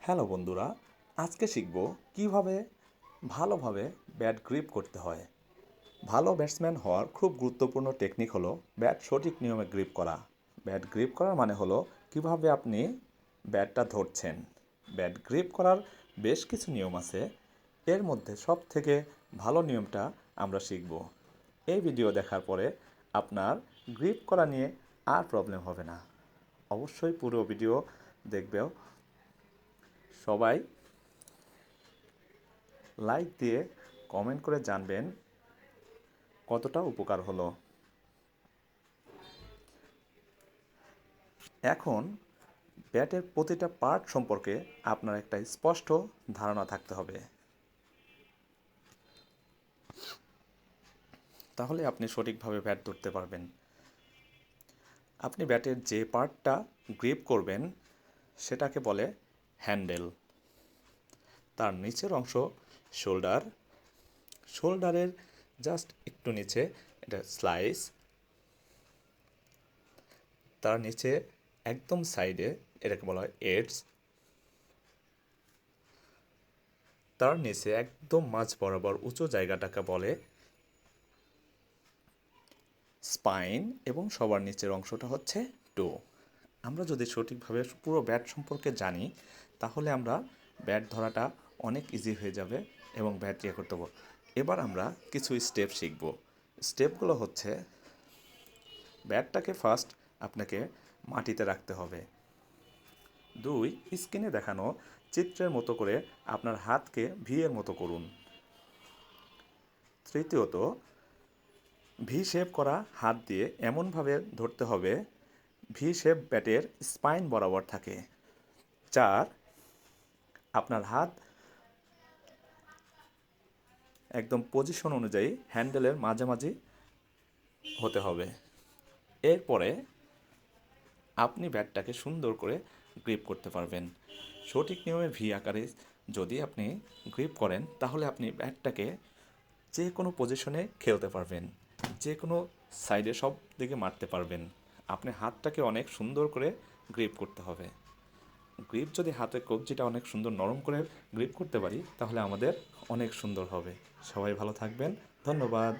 Hello বন্ধুরা, আজকে শিখব কিভাবে ভালোভাবে ব্যাট গ্রিপ করতে হয়। ভালো ব্যাটসম্যান হওয়ার খুব গুরুত্বপূর্ণ টেকনিক হলো ব্যাট সঠিক নিয়মে গ্রিপ করা। ব্যাট গ্রিপ করার মানে হলো কিভাবে আপনি ব্যাটটা ধরছেন। ব্যাট গ্রিপ করার বেশ কিছু নিয়ম আছে, এর মধ্যে সব থেকে ভালো নিয়মটা আমরা শিখব। এই ভিডিও দেখার পরে আপনার গ্রিপ করা নিয়ে আর প্রবলেম হবে না। অবশ্যই পুরো ভিডিও দেখবেও। সবাই লাইক দিয়ে কমেন্ট করে জানবেন কতটা উপকার হলো। এখন ব্যাটের প্রতিটা পার্ট সম্পর্কে আপনার একটা স্পষ্ট ধারণা থাকতে হবে, তাহলে আপনি সঠিকভাবে ব্যাট ধরতে পারবেন। আপনি ব্যাটের যে পার্টটা গ্রিপ করবেন সেটাকে বলে হ্যান্ডেল। তার নিচের অংশ শোল্ডার, শোল্ডারের জাস্ট একটু নিচে এটা স্লাইস, তার নিচে একদম সাইডে এটাকে বলা হয় এডস, তার নিচে একদম মাঝ বরাবর উঁচু জায়গাটাকে বলে স্পাইন, এবং সবার নিচের অংশটা হচ্ছে টো। আমরা যদি সঠিকভাবে পুরো ব্যাট সম্পর্কে জানি তাহলে আমরা ব্যাট ধরাটা অনেক ইজি হয়ে যাবে এবং ব্যাট ইয়ে করতে পারবো। এবার আমরা কিছু স্টেপ শিখব। স্টেপগুলো হচ্ছে, ব্যাটটাকে ফার্স্ট আপনাকে মাটিতে রাখতে হবে। 2, স্ক্রিনে দেখানো চিত্রের মতো করে আপনার হাতকে ভি এর মতো করুন। তৃতীয়ত, ভি শেপ করা হাত দিয়ে এমনভাবে ধরতে হবে ভি শেপ ব্যাটের স্পাইন বরাবর থাকে। 4, আপনার হাত একদম পজিশন অনুযায়ী হ্যান্ডেলের মাঝামাঝি হতে হবে। এরপরে আপনি ব্যাটটাকে সুন্দর করে গ্রিপ করতে পারবেন। সঠিক নিয়মে ভি আকারে যদি আপনি গ্রিপ করেন তাহলে আপনি ব্যাটটাকে যে কোনো পজিশনে খেলতে পারবেন, যে কোনো সাইডে সব দিকে মারতে পারবেন। আপনি হাতটাকে অনেক সুন্দর করে গ্রিপ করতে হবে। গ্রিপ যদি হাতের কবজিটা অনেক সুন্দর নরম করে গ্রিপ করতে পারি তাহলে আমাদের অনেক সুন্দর হবে। সবাই ভালো থাকবেন, ধন্যবাদ।